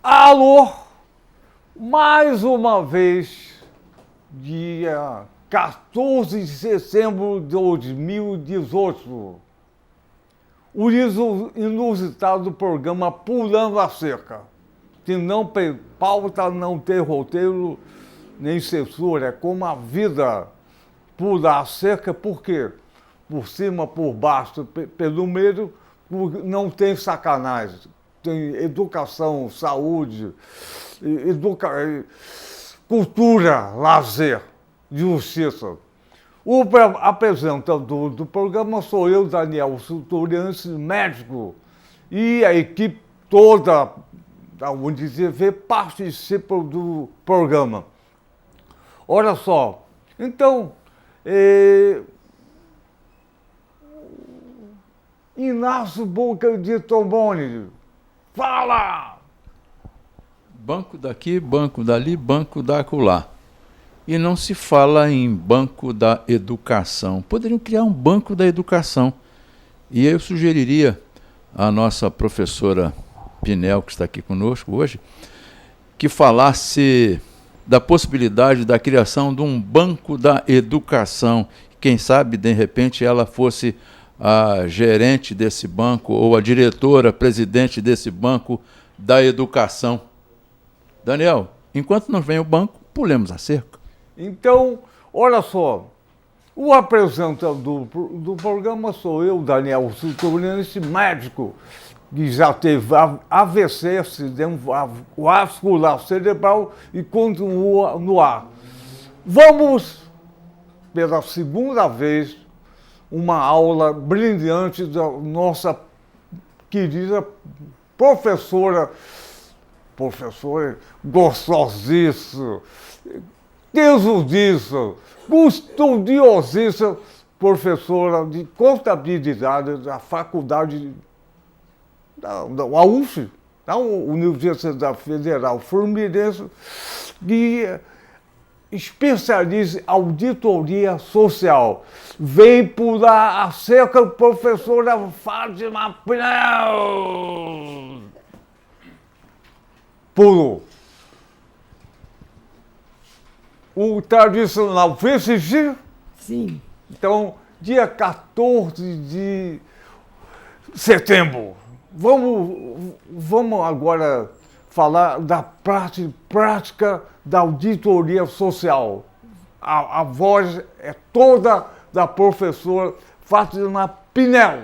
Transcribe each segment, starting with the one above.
Alô, mais uma vez, dia 14 de setembro de 2018, o inusitado programa Pulando a Cerca, que não tem pauta, não tem roteiro, nem censura, é como a vida. Pular a cerca, por quê? Por cima, por baixo, pelo meio, não tem sacanagem. Tem educação, saúde, cultura, lazer, justiça. O apresentador do programa sou eu, Daniel Suturiense, médico, e a equipe toda da UniTV participa do programa. Olha só, então, Inácio Boca de Trombone, fala! Banco daqui, banco dali, banco da acolá. E não se fala em banco da educação. Poderiam criar um banco da educação. E eu sugeriria à nossa professora Pinel, que está aqui conosco hoje, que falasse da possibilidade da criação de um banco da educação. Quem sabe, de repente, ela fosse a gerente desse banco ou a diretora, presidente desse banco da educação. Daniel, enquanto não vem o banco, pulemos a cerca. Então, olha só, o apresentador do programa sou eu, Daniel Suturiense, médico, que já teve AVC, acidente vascular cerebral, e continua no ar. Vamos, pela segunda vez, uma aula brilhante da nossa querida professora gostosíssima, desudíssima, custudiosíssima, professora de contabilidade da faculdade da UF, da Universidade Federal Fluminense, que especializa em auditoria social. Vem pular a cerca, professora Fátima Pinel. Pulou. O tradicional fez xixi? Sim. Então, dia 14 de setembro. Vamos agora falar da prática da auditoria social. A voz é toda da professora Fátima Pinel.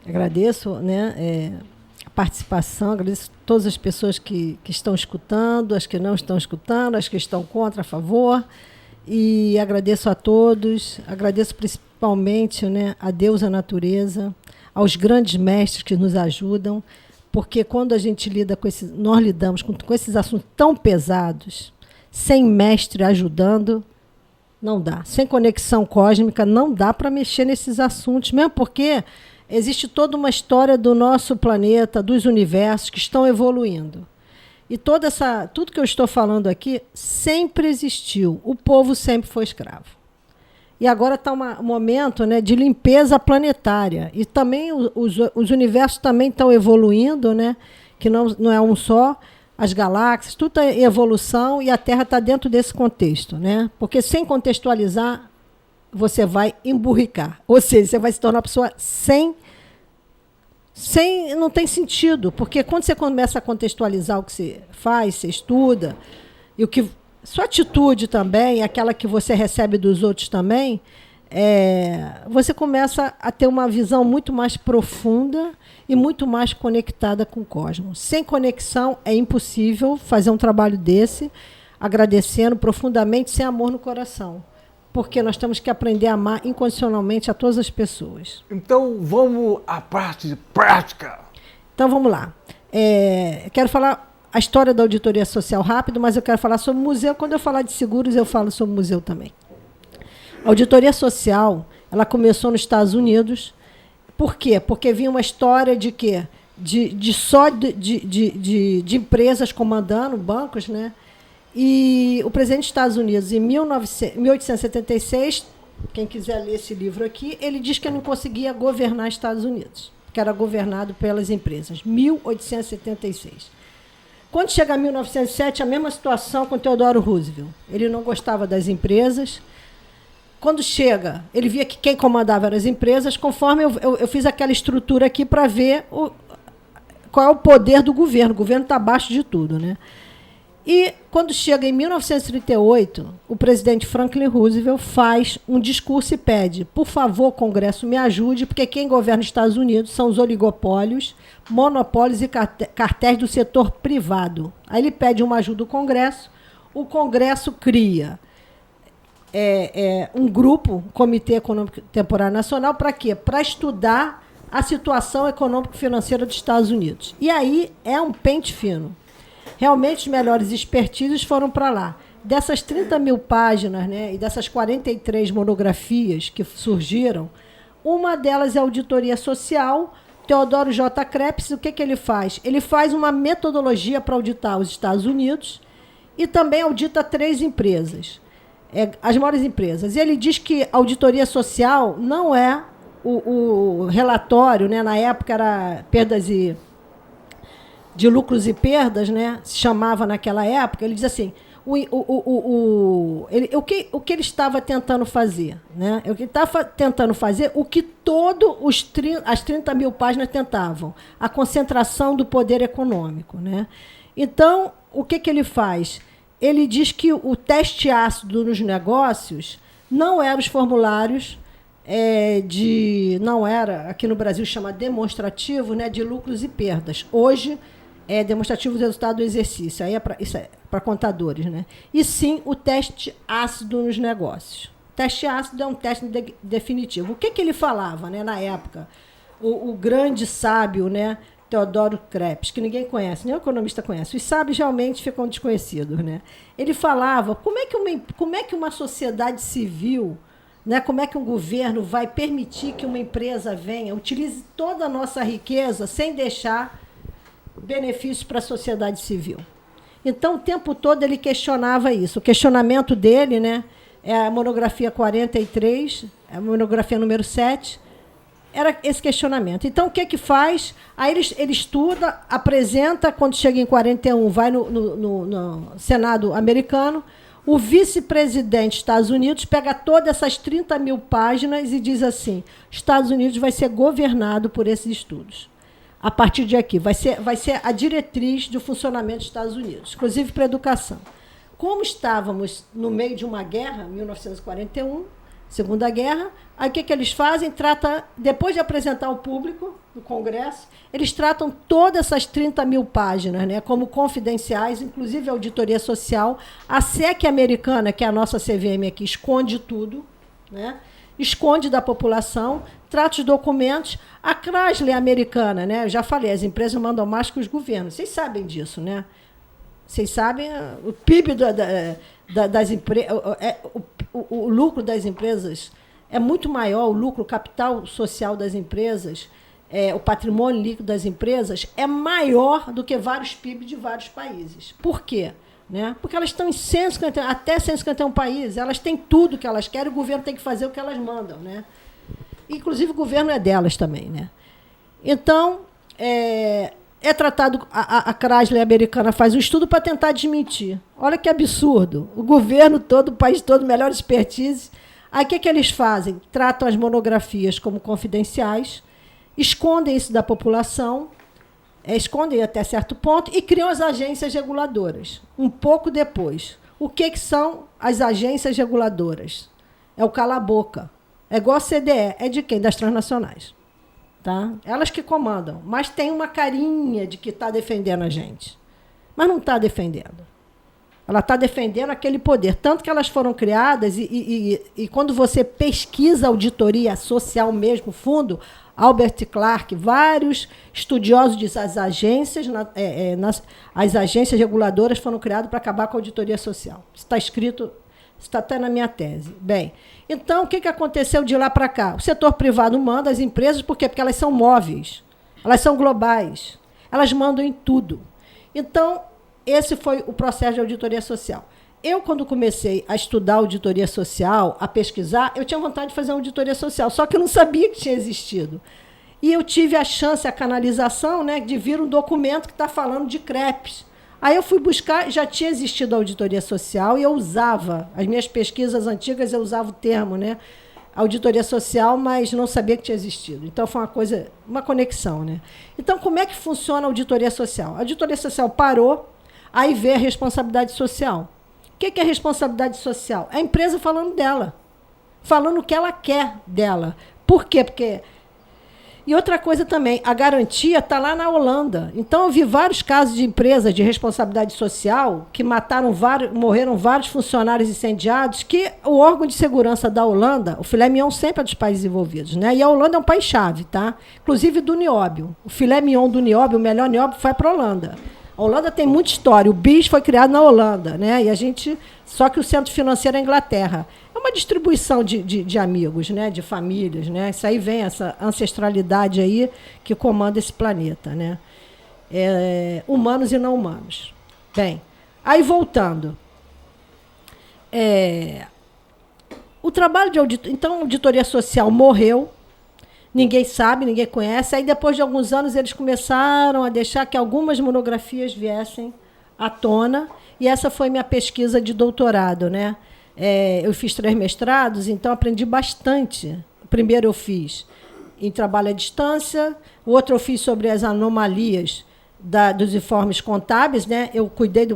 Agradeço, né, a participação, agradeço a todas as pessoas que estão escutando, as que não estão escutando, as que estão contra, a favor. E agradeço a todos, agradeço principalmente, né, a Deus, a natureza, aos grandes mestres que nos ajudam, porque quando a gente lida com nós lidamos com esses assuntos tão pesados, sem mestre ajudando, não dá. Sem conexão cósmica, não dá para mexer nesses assuntos, mesmo porque existe toda uma história do nosso planeta, dos universos que estão evoluindo. E tudo que eu estou falando aqui sempre existiu. O povo sempre foi escravo. E agora está um momento, né, de limpeza planetária. E também os universos também estão evoluindo, né, que não é um só. As galáxias, tudo é evolução e a Terra está dentro desse contexto. Né? Porque sem contextualizar, você vai emburricar. Ou seja, você vai se tornar uma pessoa não tem sentido, porque quando você começa a contextualizar o que você faz, você estuda, e sua atitude também, aquela que você recebe dos outros também, você começa a ter uma visão muito mais profunda e muito mais conectada com o cosmos. Sem conexão é impossível fazer um trabalho desse, agradecendo profundamente, sem amor no coração. Porque nós temos que aprender a amar incondicionalmente a todas as pessoas. Então, vamos à parte prática. Então, vamos lá. Quero falar a história da auditoria social rápido, mas eu quero falar sobre o museu. Quando eu falar de seguros, eu falo sobre o museu também. A auditoria social, ela começou nos Estados Unidos. Por quê? Porque vinha uma história de quê? De empresas comandando bancos, né? E o presidente dos Estados Unidos, em 1876, quem quiser ler esse livro aqui, ele diz que não conseguia governar os Estados Unidos. que era governado pelas empresas, 1876. Quando chega a 1907, a mesma situação com Theodore Roosevelt. Ele não gostava das empresas. Quando chega, ele via que quem comandava eram as empresas, conforme eu fiz aquela estrutura aqui para ver qual é o poder do governo. O governo está abaixo de tudo, né? E, quando chega em 1938, o presidente Franklin Roosevelt faz um discurso e pede, por favor, Congresso, me ajude, porque quem governa os Estados Unidos são os oligopólios, monopólios e cartéis do setor privado. Aí ele pede uma ajuda do Congresso, o Congresso cria um grupo, Comitê Econômico Temporário Nacional, para quê? Para estudar a situação econômico-financeira dos Estados Unidos. E aí é um pente fino. Realmente, os melhores expertises foram para lá. Dessas 30 mil páginas, né, e dessas 43 monografias que surgiram, uma delas é a auditoria social. Theodore J. Krebs, o que ele faz? Ele faz uma metodologia para auditar os Estados Unidos e também audita 3 empresas, as maiores empresas. E ele diz que a auditoria social não é o relatório, né, na época era perdas de lucros e perdas, né, se chamava naquela época. Ele diz assim, o que ele estava tentando fazer, né? O que ele estava tentando fazer, o que as 30 mil páginas tentavam, a concentração do poder econômico, né? Então, o que ele faz? Ele diz que o teste ácido nos negócios não eram os formulários não era, aqui no Brasil chama demonstrativo, né, de lucros e perdas. Hoje é demonstrativo do resultado do exercício, aí isso é para contadores, né? E sim o teste ácido nos negócios. O teste ácido é um teste definitivo. O que ele falava, né, na época? O grande sábio, né, Theodore Krebs, que ninguém conhece, nem o economista conhece. Os sábios realmente ficam desconhecidos, né? Ele falava como é que uma sociedade civil, né, como é que um governo vai permitir que uma empresa venha, utilize toda a nossa riqueza sem deixar benefícios para a sociedade civil. Então, o tempo todo ele questionava isso. O questionamento dele, né, é a monografia 43, a monografia número 7, era esse questionamento. Então, o que faz? Aí ele estuda, apresenta, quando chega em 41, vai no Senado americano, o vice-presidente dos Estados Unidos pega todas essas 30 mil páginas e diz assim, Estados Unidos vai ser governado por esses estudos. A partir de aqui, vai ser a diretriz do funcionamento dos Estados Unidos, inclusive para a educação. Como estávamos no meio de uma guerra, 1941, Segunda Guerra, aí o que eles fazem? Depois de apresentar ao público, no Congresso, eles tratam todas essas 30 mil páginas, né, como confidenciais, inclusive a auditoria social. A SEC americana, que é a nossa CVM aqui, esconde tudo, né? Esconde da população, trata os documentos. A Chrysler americana, né? Eu já falei, as empresas mandam mais que os governos. Vocês sabem disso, né? Vocês sabem, o PIB das empresas, o lucro das empresas é muito maior, o lucro, o capital social das empresas, o patrimônio líquido das empresas é maior do que vários PIB de vários países. Por quê? Né? Porque elas estão em até 151 países, elas têm tudo que elas querem, o governo tem que fazer o que elas mandam, né? Inclusive o governo é delas também, né? Então, tratado, a Chrysler americana faz um estudo para tentar desmentir. Olha que absurdo. O governo todo, o país todo, melhor expertise. Aí o que eles fazem? Tratam as monografias como confidenciais, escondem isso da população, escondem até certo ponto e criam as agências reguladoras. Um pouco depois. O que são as agências reguladoras? É o cala-boca. É igual a CDE. É de quem? Das transnacionais. Tá? Elas que comandam. Mas tem uma carinha de que está defendendo a gente. Mas não está defendendo. Ela está defendendo aquele poder. Tanto que elas foram criadas e quando você pesquisa auditoria social mesmo, fundo, Albert Clark, vários estudiosos dizem as agências, as agências reguladoras foram criadas para acabar com a auditoria social. Isso está escrito, está até na minha tese. Bem, então, o que aconteceu de lá para cá? O setor privado manda as empresas, por quê? Porque elas são móveis, elas são globais, elas mandam em tudo. Então, esse foi o processo de auditoria social. Eu, quando comecei a estudar auditoria social, a pesquisar, eu tinha vontade de fazer uma auditoria social, só que eu não sabia que tinha existido. E eu tive a chance, a canalização, né, de vir um documento que está falando de CREPS. Aí eu fui buscar, já tinha existido a auditoria social e eu usava, as minhas pesquisas antigas eu usava o termo, né, auditoria social, mas não sabia que tinha existido. Então foi uma conexão, né? Então como é que funciona a auditoria social? A auditoria social parou, aí veio a responsabilidade social. O que é responsabilidade social? É a empresa falando dela, falando o que ela quer dela. Por quê? E outra coisa também, a garantia está lá na Holanda. Então, eu vi vários casos de empresas de responsabilidade social que morreram vários funcionários incendiados, que o órgão de segurança da Holanda, o filé mignon sempre é dos países envolvidos, né? E a Holanda é um país-chave, tá? Inclusive do nióbio. O filé mignon do nióbio, o melhor nióbio, foi para a Holanda. A Holanda tem muita história. O BIS foi criado na Holanda, né? Só que o centro financeiro é a Inglaterra. É uma distribuição de amigos, né? De famílias, né? Isso aí vem, essa ancestralidade aí que comanda esse planeta, né? Humanos e não humanos. Bem, aí voltando. O trabalho de auditoria... Então, a auditoria social morreu. Ninguém sabe, ninguém conhece. Aí, depois de alguns anos, eles começaram a deixar que algumas monografias viessem à tona. E essa foi minha pesquisa de doutorado, né? Eu fiz 3 mestrados, então aprendi bastante. O primeiro eu fiz em trabalho à distância, o outro eu fiz sobre as anomalias dos informes contábeis, né? Eu cuidei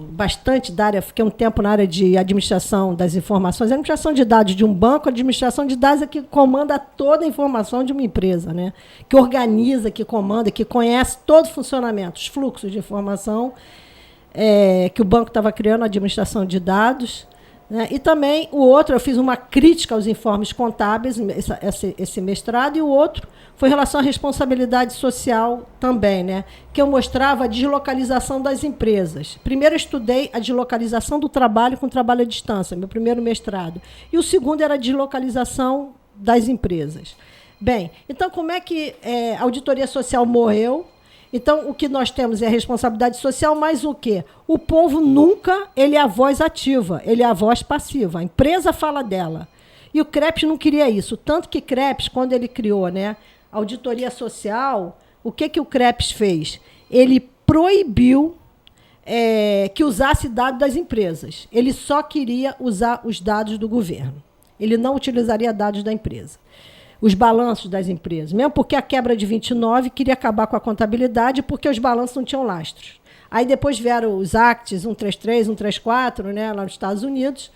bastante da área, fiquei um tempo na área de administração das informações, administração de dados de um banco, administração de dados é que comanda toda a informação de uma empresa, né? Que organiza, que comanda, que conhece todo o funcionamento, os fluxos de informação que o banco estava criando, a administração de dados. Né? E também o outro, eu fiz uma crítica aos informes contábeis, esse mestrado, e o outro foi em relação à responsabilidade social também, né? Que eu mostrava a deslocalização das empresas. Primeiro eu estudei a deslocalização do trabalho com trabalho à distância, meu primeiro mestrado. E o segundo era a deslocalização das empresas. Bem, então como é que a auditoria social morreu? Então, o que nós temos é a responsabilidade social, mas o quê? O povo nunca ele é a voz ativa, ele é a voz passiva. A empresa fala dela. E o CREPS não queria isso. Tanto que CREPS, quando ele criou, né, a auditoria social, o que o CREPS fez? Ele proibiu que usasse dados das empresas. Ele só queria usar os dados do governo. Ele não utilizaria dados da empresa. Os balanços das empresas, mesmo porque a quebra de 29 queria acabar com a contabilidade porque os balanços não tinham lastros. Aí depois vieram os acts 133, 134, né, lá nos Estados Unidos.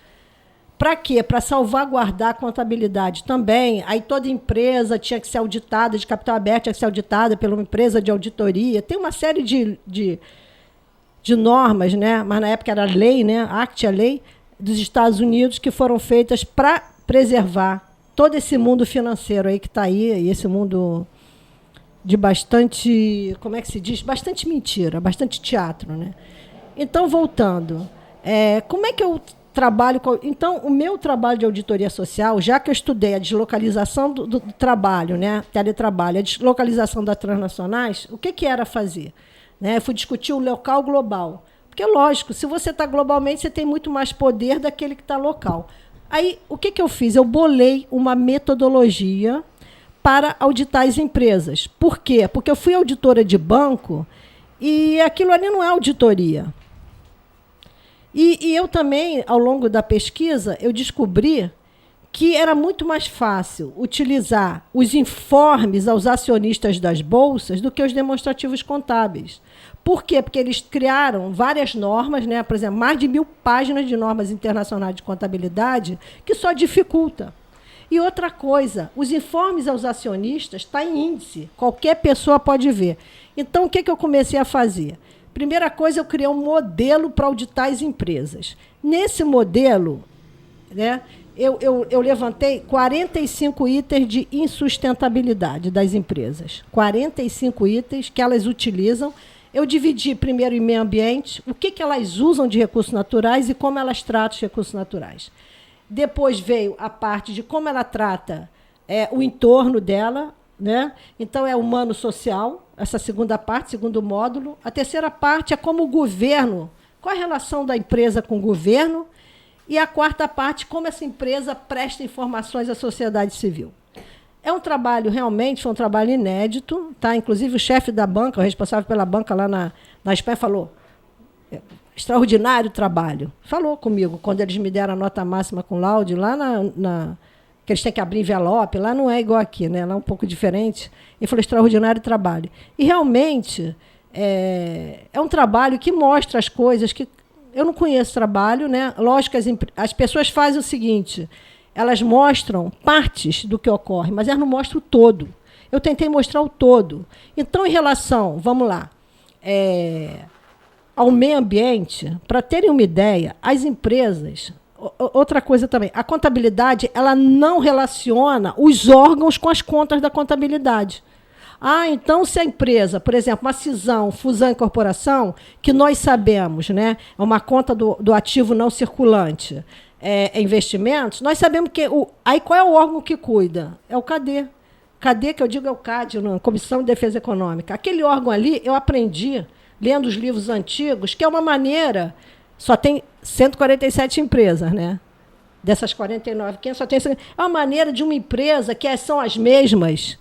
Para quê? Para salvaguardar a contabilidade também. Aí toda empresa tinha que ser auditada, de capital aberto tinha que ser auditada pela uma empresa de auditoria. Tem uma série de normas, né, mas na época era lei, né, act, a lei dos Estados Unidos, que foram feitas para preservar todo esse mundo financeiro aí que está aí, e esse mundo de bastante, como é que se diz? Bastante mentira, bastante teatro, né? Então, voltando, como é que eu trabalho... Então, o meu trabalho de auditoria social, já que eu estudei a deslocalização do trabalho, né? Teletrabalho, a deslocalização das transnacionais, o que era fazer? Né? Eu fui discutir o local global. Porque, lógico, se você está globalmente, você tem muito mais poder daquele que está local. Aí, o que eu fiz? Eu bolei uma metodologia para auditar as empresas. Por quê? Porque eu fui auditora de banco e aquilo ali não é auditoria. E eu também, ao longo da pesquisa, eu descobri que era muito mais fácil utilizar os informes aos acionistas das bolsas do que os demonstrativos contábeis. Por quê? Porque eles criaram várias normas, né? Por exemplo, mais de 1000 páginas de normas internacionais de contabilidade, que só dificulta. E outra coisa, os informes aos acionistas estão em índice, qualquer pessoa pode ver. Então, o que eu comecei a fazer? Primeira coisa, eu criei um modelo para auditar as empresas. Nesse modelo, né, eu levantei 45 itens de insustentabilidade das empresas. 45 itens que elas utilizam. Eu dividi primeiro em meio ambiente, o que elas usam de recursos naturais e como elas tratam os recursos naturais. Depois veio a parte de como ela trata o entorno dela, né? Então, é humano-social, essa segunda parte, segundo módulo. A terceira parte é como o governo, qual a relação da empresa com o governo. E a quarta parte, como essa empresa presta informações à sociedade civil. É um trabalho, realmente, foi um trabalho inédito, tá? Inclusive o chefe da banca, o responsável pela banca lá na Espanha, falou, extraordinário trabalho. Falou comigo, quando eles me deram a nota máxima com laude, lá que eles têm que abrir envelope, lá não é igual aqui, né? Lá é um pouco diferente. Ele falou, extraordinário trabalho. E, realmente, é um trabalho que mostra as coisas que... Eu não conheço trabalho, né? Lógico que as pessoas fazem o seguinte, elas mostram partes do que ocorre, mas elas não mostram o todo. Eu tentei mostrar o todo. Então, em relação, vamos lá, ao meio ambiente, para terem uma ideia, as empresas... Outra coisa também, a contabilidade ela não relaciona os órgãos com as contas da contabilidade. Então, se a empresa, por exemplo, uma cisão, fusão e incorporação, que nós sabemos, né, é uma conta do ativo não circulante, investimentos, nós sabemos que... Aí qual é o órgão que cuida? É o CADE. CADE, que eu digo, é o CAD, Comissão de Defesa Econômica. Aquele órgão ali, eu aprendi, lendo os livros antigos, que é uma maneira... Só tem 147 empresas, né? Dessas 49, quem só tem... É uma maneira de uma empresa que são as mesmas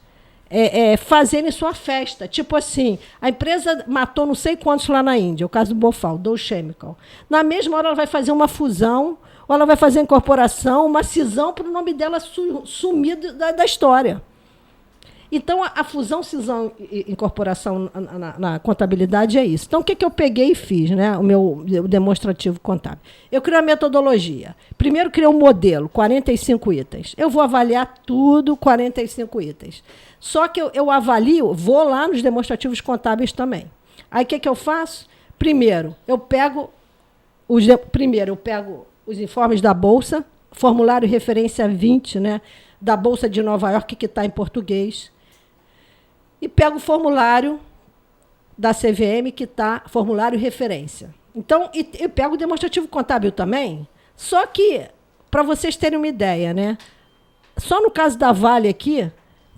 fazerem sua festa. Tipo assim, a empresa matou não sei quantos lá na Índia, o caso do Bhopal, Dow Chemical. Na mesma hora ela vai fazer uma fusão, ou ela vai fazer incorporação, uma cisão para o nome dela sumir da história. Então, a fusão, cisão e incorporação na contabilidade é isso. Então, o que eu peguei e fiz, né? O meu demonstrativo contábil? Eu criei uma metodologia. Primeiro, criei um modelo, 45 itens. Eu vou avaliar tudo, 45 itens. Só que eu avalio, vou lá nos demonstrativos contábeis também. Aí, o que eu faço? Primeiro, eu pego os informes da Bolsa, formulário referência 20, né? Da Bolsa de Nova York, que está em português. E pego o formulário da CVM, que está formulário referência. Então, e pego o demonstrativo contábil também. Só que, para vocês terem uma ideia, né? Só no caso da Vale aqui,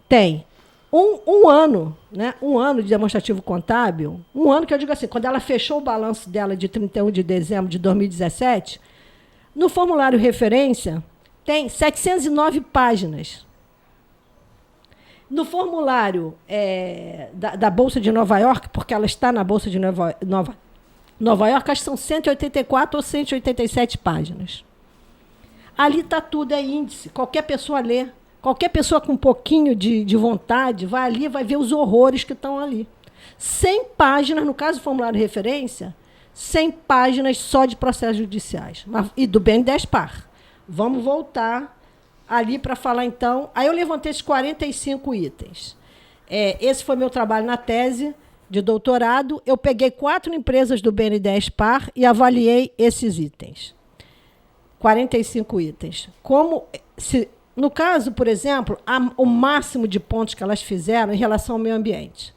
tem um ano, né? Um ano de demonstrativo contábil, um ano que eu digo assim, quando ela fechou o balanço dela de 31 de dezembro de 2017, no formulário referência, tem 709 páginas. No formulário da Bolsa de Nova York, porque ela está na Bolsa de Nova York, acho que são 184 ou 187 páginas. Ali está tudo, é índice, qualquer pessoa lê. Qualquer pessoa com um pouquinho de vontade vai ali e vai ver os horrores que estão ali. 100 páginas, no caso do formulário de referência, 100 páginas só de processos judiciais. E do BN10-PAR. Vamos voltar ali para falar, então... Aí eu levantei esses 45 itens. Esse foi meu trabalho na tese de doutorado. Eu peguei 4 empresas do BN10-PAR e avaliei esses itens. 45 itens. No caso, por exemplo, o máximo de pontos que elas fizeram em relação ao meio ambiente.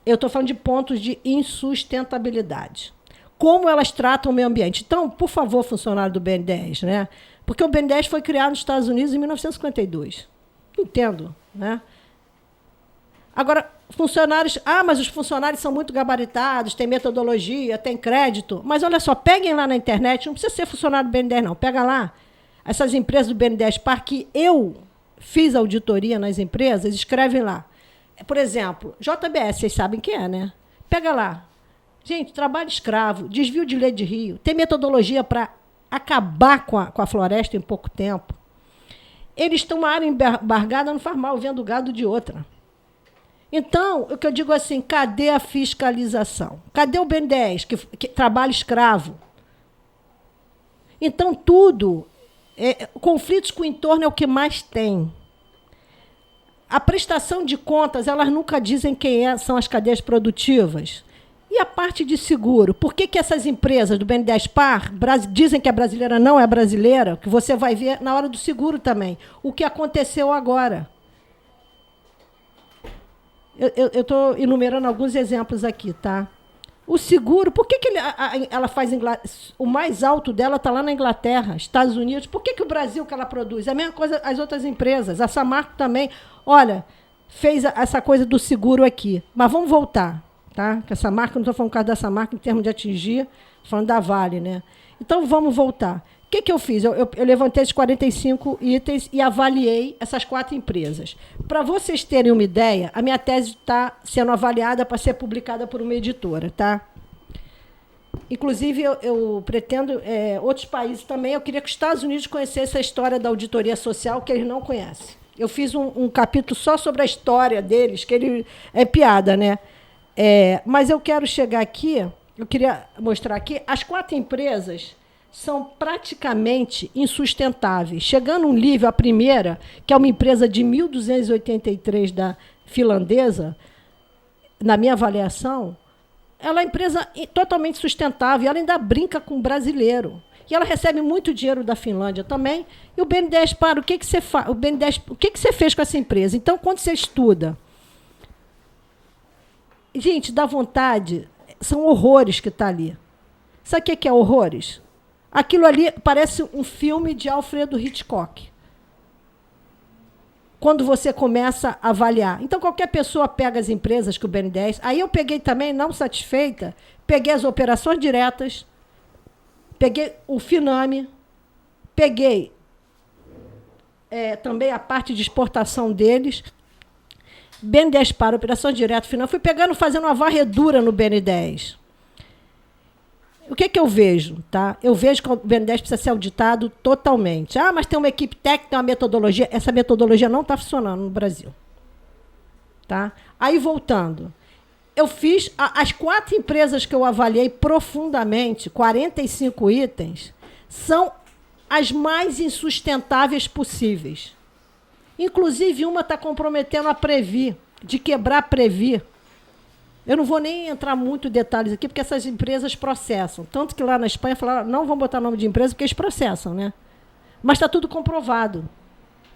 Eu estou falando de pontos de insustentabilidade. Como elas tratam o meio ambiente. Então, por favor, funcionário do BN10, né? Porque o BN10 foi criado nos Estados Unidos em 1952. Entendo, né? Agora, funcionários... mas os funcionários são muito gabaritados, tem metodologia, tem crédito. Mas, olha só, peguem lá na internet, não precisa ser funcionário do BN10, não. Pega lá. Essas empresas do BN10-PAR, que eu fiz auditoria nas empresas, escrevem lá. Por exemplo, JBS, vocês sabem quem é, né? Pega lá. Gente, trabalho escravo, desvio de lei de rio, tem metodologia para acabar com a floresta em pouco tempo. Eles estão uma área embargada, não faz mal, vendo gado de outra. Então, o que eu digo assim, cadê a fiscalização? Cadê o BN10, que trabalha escravo? Então, tudo... conflitos com o entorno é o que mais tem. A prestação de contas, elas nunca dizem quem são as cadeias produtivas. E a parte de seguro? Por que essas empresas do BN10-PAR dizem que a brasileira não é brasileira? Que você vai ver na hora do seguro também. O que aconteceu agora? Eu estou enumerando alguns exemplos aqui, tá? O seguro, por que ela faz... O mais alto dela está lá na Inglaterra, Estados Unidos. Por que o Brasil que ela produz? É a mesma coisa as outras empresas. A Samarco também, olha, fez essa coisa do seguro aqui. Mas vamos voltar, tá? Que a Samarco, não estou falando por causa da Samarco em termos de atingir, estou falando da Vale, né? Então, vamos voltar. que eu fiz? Eu levantei esses 45 itens e avaliei essas 4 empresas. Para vocês terem uma ideia, a minha tese está sendo avaliada para ser publicada por uma editora, tá? Inclusive, eu pretendo outros países também. Eu queria que os Estados Unidos conhecessem a história da auditoria social, que eles não conhecem. Eu fiz um capítulo só sobre a história deles, que ele é piada, né? Mas eu quero chegar aqui, eu queria mostrar aqui, as 4 empresas são praticamente insustentáveis. Chegando um nível, a primeira, que é uma empresa de 1.283 da finlandesa, na minha avaliação, ela é uma empresa totalmente sustentável, ela ainda brinca com o brasileiro. E ela recebe muito dinheiro da Finlândia também. E o BNDES, o que você faz? O BNDES, o que você fez com essa empresa? Então, quando você estuda, gente, dá vontade, são horrores que está ali. Sabe o que é horrores? Aquilo ali parece um filme de Alfredo Hitchcock. Quando você começa a avaliar. Então, qualquer pessoa pega as empresas que o BNDES... Aí eu peguei também, não satisfeita, peguei as operações diretas, peguei o Finame, peguei também a parte de exportação deles, BNDES para operações diretas, Finame, fui pegando, fazendo uma varredura no BNDES. O que eu vejo? Tá? Eu vejo que o BNDES precisa ser auditado totalmente. Mas tem uma equipe técnica, tem uma metodologia. Essa metodologia não está funcionando no Brasil. Tá? Aí, voltando. Eu fiz as 4 empresas que eu avaliei profundamente, 45 itens, são as mais insustentáveis possíveis. Inclusive, uma está comprometendo a Previ, de quebrar a Previ. Eu não vou nem entrar muito em detalhes aqui, porque essas empresas processam. Tanto que lá na Espanha falaram, não vão botar nome de empresa, porque eles processam, né? Mas está tudo comprovado.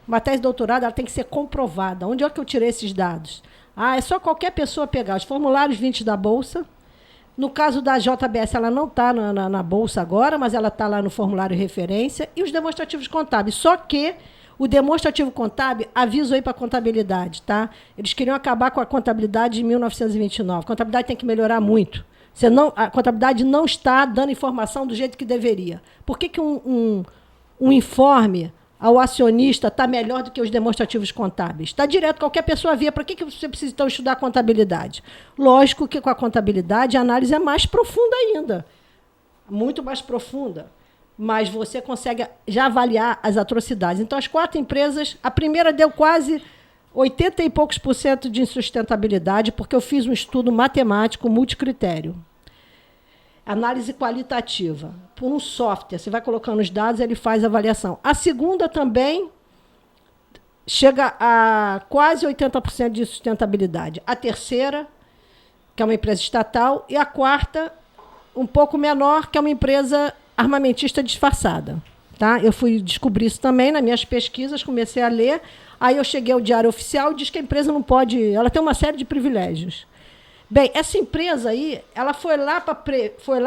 Uma tese de doutorado ela tem que ser comprovada. Onde é que eu tirei esses dados? É só qualquer pessoa pegar os formulários 20 da Bolsa. No caso da JBS, ela não está na Bolsa agora, mas ela está lá no formulário referência. E os demonstrativos contábeis. Só que o demonstrativo contábil, aviso aí para a contabilidade, tá? Eles queriam acabar com a contabilidade de 1929. A contabilidade tem que melhorar muito. A contabilidade não está dando informação do jeito que deveria. Por que um informe ao acionista está melhor do que os demonstrativos contábeis? Está direto, qualquer pessoa via. Para que você precisa, então, estudar contabilidade? Lógico que com a contabilidade a análise é mais profunda ainda. Muito mais profunda. Mas você consegue já avaliar as atrocidades. Então, as 4 empresas, a primeira deu quase 80 e poucos % de insustentabilidade, porque eu fiz um estudo matemático multicritério. Análise qualitativa. Por um software, você vai colocando os dados, ele faz a avaliação. A segunda também chega a quase 80% de sustentabilidade. A terceira, que é uma empresa estatal, e a quarta, um pouco menor, que é uma empresa armamentista disfarçada. Tá? Eu fui descobrir isso também nas minhas pesquisas, comecei a ler, aí eu cheguei ao Diário Oficial e diz que a empresa não pode... Ela tem uma série de privilégios. Bem, essa empresa aí, ela foi lá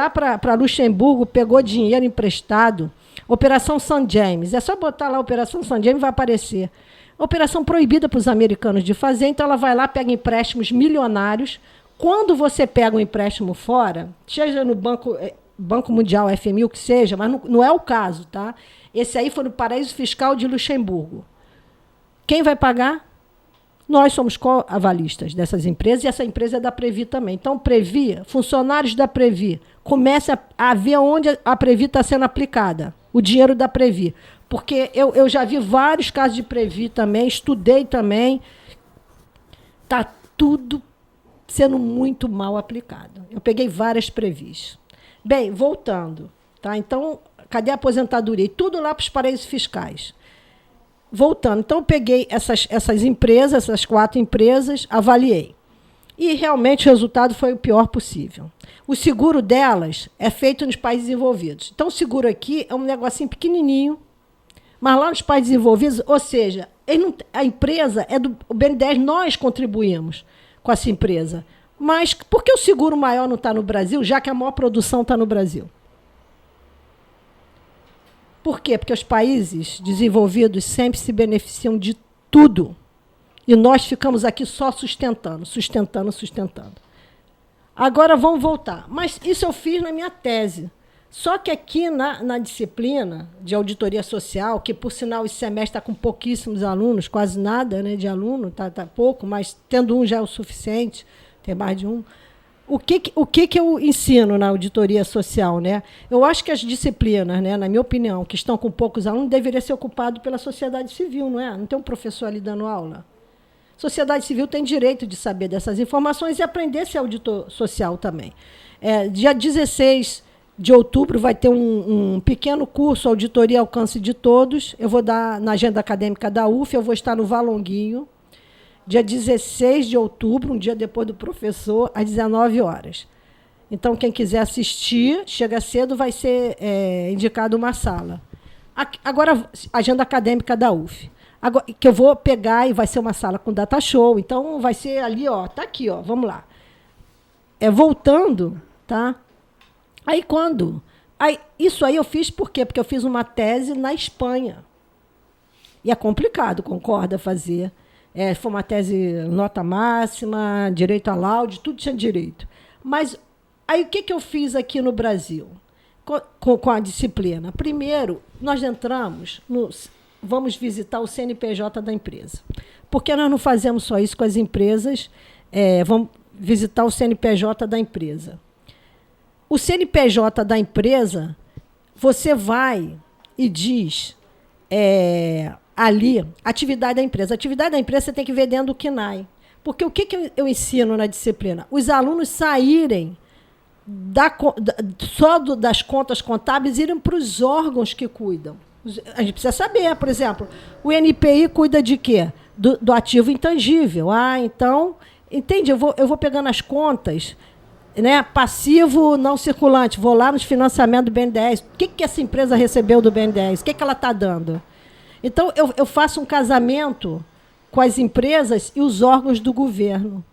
para Luxemburgo, pegou dinheiro emprestado, Operação St. James. É só botar lá Operação St. James, vai aparecer. Operação proibida para os americanos de fazer, então ela vai lá, pega empréstimos milionários. Quando você pega um empréstimo fora, seja no Banco Mundial, FMI, o que seja, mas não é o caso, tá? Esse aí foi no paraíso fiscal de Luxemburgo. Quem vai pagar? Nós somos co-avalistas dessas empresas, e essa empresa é da Previ também. Então, Previ, funcionários da Previ, comece a ver onde a Previ está sendo aplicada, o dinheiro da Previ. Porque eu já vi vários casos de Previ também, estudei também. Está tudo sendo muito mal aplicado. Eu peguei várias Previs. Bem, voltando. Tá? Então, cadê a aposentadoria? E tudo lá para os paraísos fiscais. Voltando, então eu peguei essas empresas, essas 4 empresas, avaliei. E realmente o resultado foi o pior possível. O seguro delas é feito nos países desenvolvidos. Então o seguro aqui é um negocinho pequenininho, mas lá nos países desenvolvidos, ou seja, a empresa é do BNDES, nós contribuímos com essa empresa. Mas por que o seguro maior não está no Brasil, já que a maior produção está no Brasil? Por quê? Porque os países desenvolvidos sempre se beneficiam de tudo. E nós ficamos aqui só sustentando. Agora vamos voltar. Mas isso eu fiz na minha tese. Só que aqui na disciplina de auditoria social, que por sinal esse semestre está com pouquíssimos alunos, quase nada, né, de aluno, tá pouco, mas tendo um já é o suficiente, ter mais de um. O que eu ensino na auditoria social, né? Eu acho que as disciplinas, né, na minha opinião, que estão com poucos alunos, deveriam ser ocupadas pela sociedade civil, não é? Não tem um professor ali dando aula. Sociedade civil tem direito de saber dessas informações e aprender a ser auditor social também. Dia 16 de outubro vai ter um pequeno curso, Auditoria Alcance de Todos. Eu vou dar na agenda acadêmica da UF, eu vou estar no Valonguinho, dia 16 de outubro, um dia depois do professor, às 19 horas. Então, quem quiser assistir, chega cedo, vai ser indicado uma sala. Agora, agenda acadêmica da UF. Agora, que eu vou pegar e vai ser uma sala com data show. Então, vai ser ali, ó, tá aqui, ó, vamos lá. Voltando, tá? Isso aí eu fiz por quê? Porque eu fiz uma tese na Espanha. E é complicado, concorda, fazer. Foi uma tese nota máxima, direito a laude, tudo tinha direito. Mas aí o que eu fiz aqui no Brasil com a disciplina? Primeiro, nós entramos, vamos visitar o CNPJ da empresa. Por que nós não fazemos só isso com as empresas? Vamos visitar o CNPJ da empresa. O CNPJ da empresa, você vai e diz... ali, atividade da empresa. A atividade da empresa você tem que ver dentro do KNAI. Porque o que eu ensino na disciplina? Os alunos saírem só das contas contábeis e irem para os órgãos que cuidam. A gente precisa saber, por exemplo, o NPI cuida de quê? Do ativo intangível. Então, entende? Eu vou pegando as contas, né? Passivo não circulante. Vou lá nos financiamentos do BNDES. O que essa empresa recebeu do BNDES? O que ela está dando? Então, eu faço um casamento com as empresas e os órgãos do governo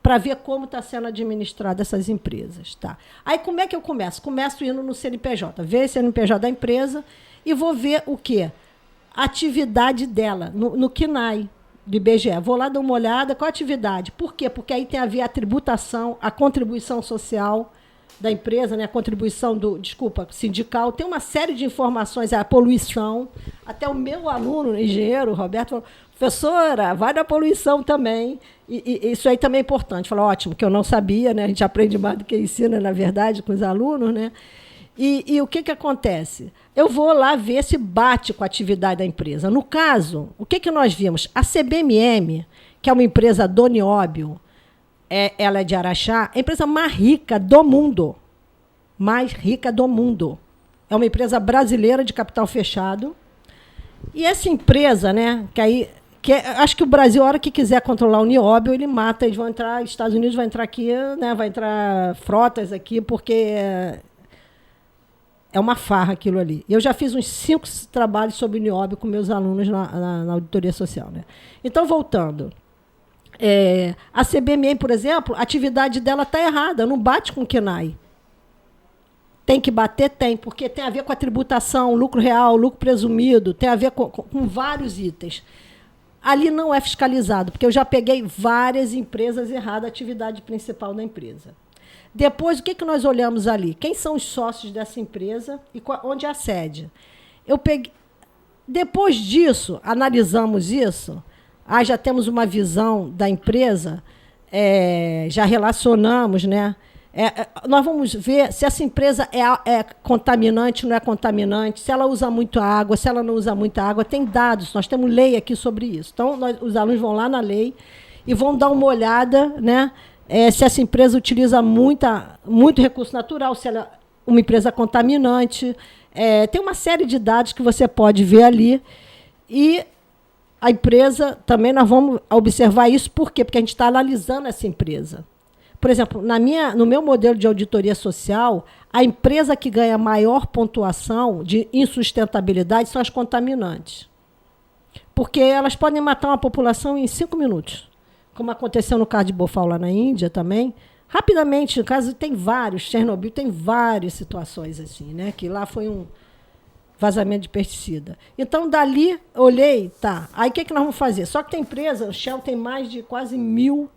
para ver como está sendo administrada essas empresas. Tá? Aí, como é que eu começo? Começo indo no CNPJ, ver o CNPJ da empresa e vou ver o quê? A atividade dela, no KNAI do IBGE. Vou lá dar uma olhada, qual a atividade? Por quê? Porque aí tem a ver a tributação, a contribuição social da empresa, né, a contribuição sindical, tem uma série de informações, a poluição. Até o meu aluno, engenheiro, Roberto, falou, professora, vai na poluição também. E isso aí também é importante. Falou, ótimo, que eu não sabia, né? A gente aprende mais do que ensina, na verdade, com os alunos, né? E o que acontece? Eu vou lá ver se bate com a atividade da empresa. No caso, o que nós vimos? A CBMM, que é uma empresa do Nióbio, ela é de Araxá, é a empresa mais rica do mundo. Mais rica do mundo. É uma empresa brasileira de capital fechado. E essa empresa, né, acho que o Brasil, a hora que quiser controlar o Nióbio, ele mata, eles vão entrar, Estados Unidos vai entrar aqui, né, vai entrar frotas aqui, porque é uma farra aquilo ali. Eu já fiz uns 5 trabalhos sobre o Nióbio com meus alunos na auditoria social. Né? Então, voltando. A CBMM, por exemplo, a atividade dela está errada, não bate com o KNAI. Tem que bater? Tem, porque tem a ver com a tributação, lucro real, lucro presumido, tem a ver com vários itens. Ali não é fiscalizado, porque eu já peguei várias empresas erradas, a atividade principal da empresa. Depois, o que nós olhamos ali? Quem são os sócios dessa empresa e onde é a sede? Depois disso, analisamos isso, já temos uma visão da empresa, já relacionamos, né? Nós vamos ver se essa empresa é contaminante, não é contaminante, se ela usa muita água, se ela não usa muita água. Tem dados, nós temos lei aqui sobre isso. Então, os alunos vão lá na lei e vão dar uma olhada, né? Se essa empresa utiliza muito recurso natural, se ela é uma empresa contaminante. Tem uma série de dados que você pode ver ali. E a empresa, também nós vamos observar isso. Por quê? Porque a gente está analisando essa empresa. Por exemplo, no meu modelo de auditoria social, a empresa que ganha maior pontuação de insustentabilidade são as contaminantes. Porque elas podem matar uma população em 5 minutos. Como aconteceu no caso de Bhopal lá na Índia também. Rapidamente, no caso, tem vários, Chernobyl tem várias situações assim, né? Que lá foi um vazamento de pesticida. Então, dali, olhei, tá. Aí, o que nós vamos fazer? Só que tem empresa, o Shell tem mais de quase 1.000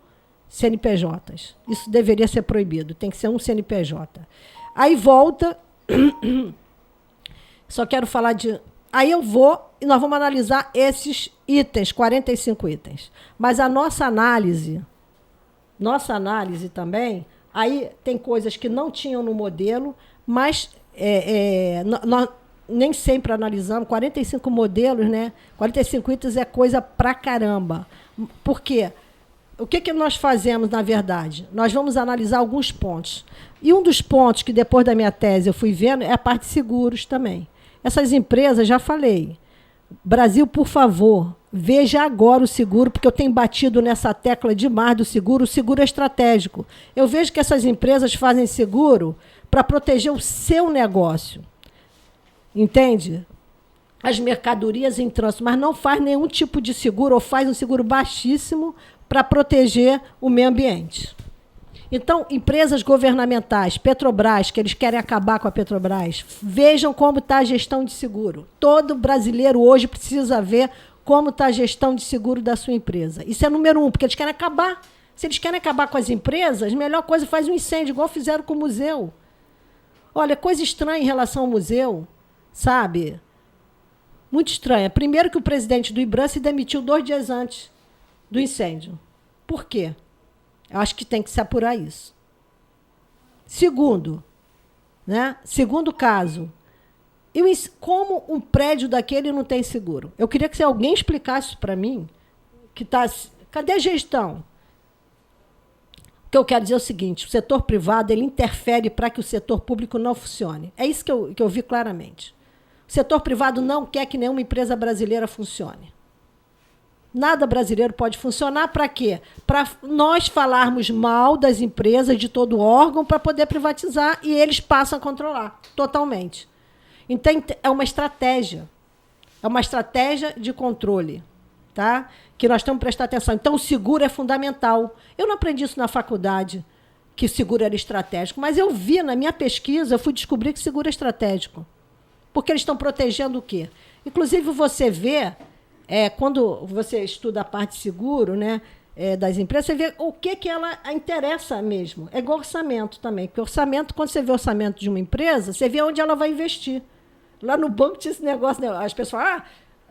CNPJs. Isso deveria ser proibido, tem que ser um CNPJ. Aí volta, Só quero falar de... Aí eu vou e nós vamos analisar esses itens, 45 itens. Mas a nossa análise também, aí tem coisas que não tinham no modelo, mas nós nem sempre analisamos. 45 modelos, né? 45 itens é coisa pra caramba. Por quê? O que nós fazemos, na verdade? Nós vamos analisar alguns pontos. E um dos pontos que, depois da minha tese, eu fui vendo é a parte de seguros também. Essas empresas, já falei, Brasil, por favor, veja agora o seguro, porque eu tenho batido nessa tecla demais do seguro. O seguro é estratégico. Eu vejo que essas empresas fazem seguro para proteger o seu negócio. Entende? As mercadorias em trânsito, mas não faz nenhum tipo de seguro, ou faz um seguro baixíssimo para proteger o meio ambiente. Então, empresas governamentais, Petrobras, que eles querem acabar com a Petrobras, vejam como está a gestão de seguro. Todo brasileiro hoje precisa ver como está a gestão de seguro da sua empresa. Isso é número 1, porque eles querem acabar. Se eles querem acabar com as empresas, a melhor coisa faz um incêndio, igual fizeram com o museu. Olha, coisa estranha em relação ao museu, sabe? Muito estranha. Primeiro que o presidente do IBRAM se demitiu 2 dias antes do incêndio. Por quê? Eu acho que tem que se apurar isso. Segundo caso, como um prédio daquele não tem seguro? Eu queria que alguém explicasse para mim, cadê a gestão? O que eu quero dizer é o seguinte, o setor privado ele interfere para que o setor público não funcione. É isso que eu vi claramente. O setor privado não quer que nenhuma empresa brasileira funcione. Nada brasileiro pode funcionar para quê? Para nós falarmos mal das empresas, de todo órgão, para poder privatizar, e eles passam a controlar totalmente. Então, é uma estratégia. É uma estratégia de controle, tá? Que nós temos que prestar atenção. Então, o seguro é fundamental. Eu não aprendi isso na faculdade, que o seguro era estratégico, mas eu vi na minha pesquisa, eu fui descobrir que o seguro é estratégico. Porque eles estão protegendo o quê? Inclusive, você vê... quando você estuda a parte de seguro, né, das empresas, você vê o que ela interessa mesmo. É igual orçamento também. Porque orçamento, quando você vê o orçamento de uma empresa, você vê onde ela vai investir. Lá no banco tinha esse negócio, né? As pessoas,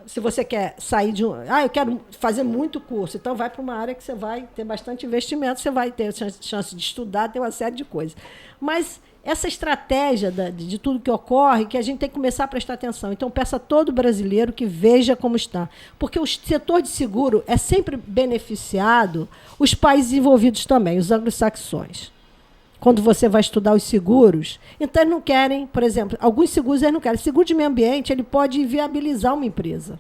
se você quer sair de um... eu quero fazer muito curso, então vai para uma área que você vai ter bastante investimento, você vai ter chance de estudar, ter uma série de coisas. Mas essa estratégia de tudo que ocorre, que a gente tem que começar a prestar atenção. Então, peço a todo brasileiro que veja como está. Porque o setor de seguro é sempre beneficiado, os países envolvidos também, os anglo-saxões. Quando você vai estudar os seguros, então eles não querem, por exemplo, alguns seguros eles não querem. Seguro de meio ambiente, ele pode inviabilizar uma empresa.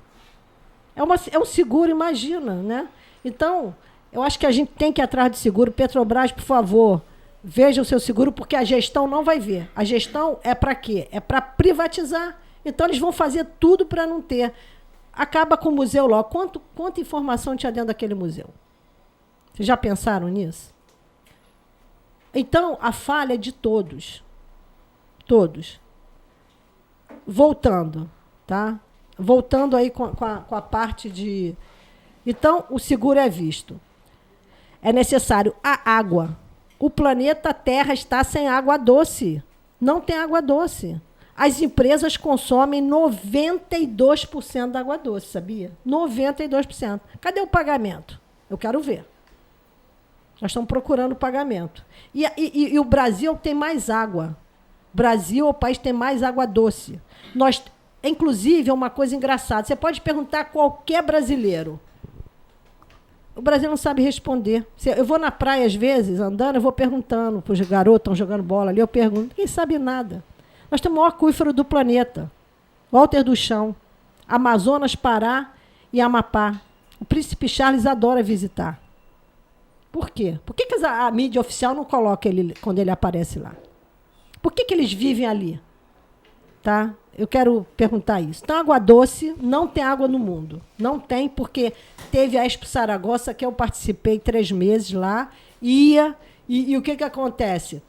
É um seguro, imagina, né? Então, eu acho que a gente tem que ir atrás de seguro. Petrobras, por favor, veja o seu seguro, porque a gestão não vai ver. A gestão é para quê? É para privatizar. Então, eles vão fazer tudo para não ter. Acaba com o museu logo. Quanta informação tinha dentro daquele museu? Vocês já pensaram nisso? Então, a falha é de todos. Todos. Voltando, tá? Voltando aí com a parte de... Então, o seguro é visto. É necessário a água. O planeta Terra está sem água doce. Não tem água doce. As empresas consomem 92% da água doce, sabia? 92%. Cadê o pagamento? Eu quero ver. Nós estamos procurando pagamento. E o Brasil tem mais água. O Brasil é o país que tem mais água doce. Inclusive, é uma coisa engraçada. Você pode perguntar a qualquer brasileiro. O Brasil não sabe responder. Eu vou na praia, às vezes, andando, eu vou perguntando para os garotos que estão jogando bola ali, eu pergunto, ninguém sabe nada. Nós temos o maior aquífero do planeta. Walter do Chão, Amazonas, Pará e Amapá. O príncipe Charles adora visitar. Por quê? Por que a mídia oficial não coloca ele quando ele aparece lá? Por que eles vivem ali? Tá? Eu quero perguntar isso. Então, água doce, não tem água no mundo. Não tem, porque teve a Expo Saragossa, que eu participei 3 meses lá, e o que acontece?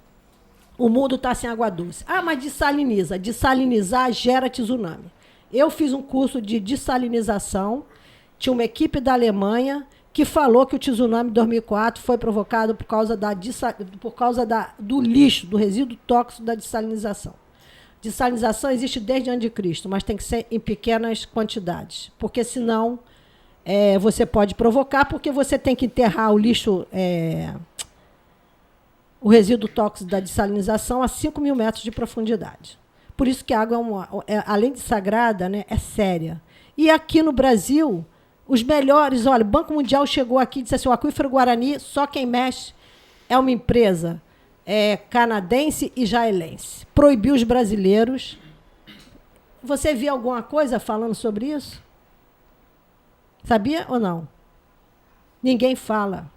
O mundo está sem água doce. Mas dessaliniza. Desalinizar gera tsunami. Eu fiz um curso de dessalinização, tinha uma equipe da Alemanha que falou que o tsunami de 2004 foi provocado por causa do lixo, do resíduo tóxico da dessalinização. Dessalinização existe desde antes de Cristo, mas tem que ser em pequenas quantidades, porque senão você pode provocar, porque você tem que enterrar o lixo, o resíduo tóxico da dessalinização a 5.000 metros de profundidade. Por isso que a água, além de sagrada, né, é séria. E aqui no Brasil, os melhores... Olha, o Banco Mundial chegou aqui e disse assim, o Aquífero Guarani, só quem mexe é uma empresa canadense e israelense. Proibiu os brasileiros. Você viu alguma coisa falando sobre isso? Sabia ou não? Ninguém fala.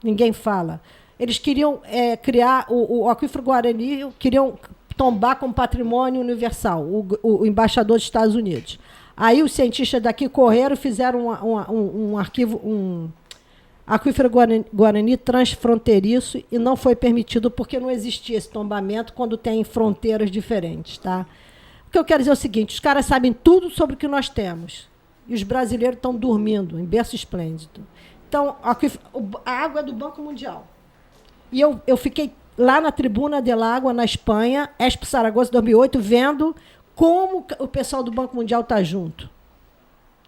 Ninguém fala. Eles queriam criar o Aquífero Guarani, queriam tombar como patrimônio universal, o embaixador dos Estados Unidos. Aí os cientistas daqui correram e fizeram um Aquífero Guarani transfronteiriço e não foi permitido porque não existia esse tombamento quando tem fronteiras diferentes. Tá? O que eu quero dizer é o seguinte, os caras sabem tudo sobre o que nós temos e os brasileiros estão dormindo em berço esplêndido. Então, a água é do Banco Mundial. E eu fiquei lá na Tribuna de Água, na Espanha, Expo Saragossa 2008, vendo como o pessoal do Banco Mundial está junto.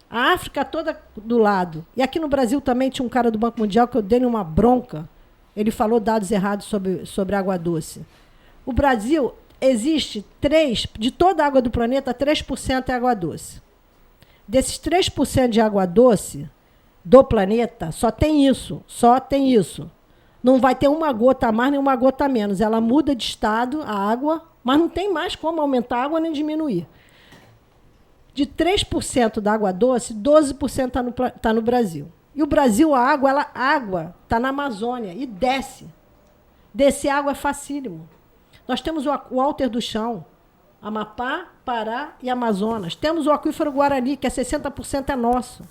A África toda do lado. E aqui no Brasil também tinha um cara do Banco Mundial que eu dei uma bronca. Ele falou dados errados sobre água doce. O Brasil, existe de toda a água do planeta, 3% é água doce. Desses 3% de água doce do planeta, só tem isso. Não vai ter uma gota a mais nem uma gota a menos. Ela muda de estado, a água, mas não tem mais como aumentar a água nem diminuir. De 3% da água doce, 12% está no Brasil. E o Brasil, a água está na Amazônia e desce. Descer água é facílimo. Nós temos o Alter do Chão, Amapá, Pará e Amazonas. Temos o Aquífero Guarani, que 60% é nosso.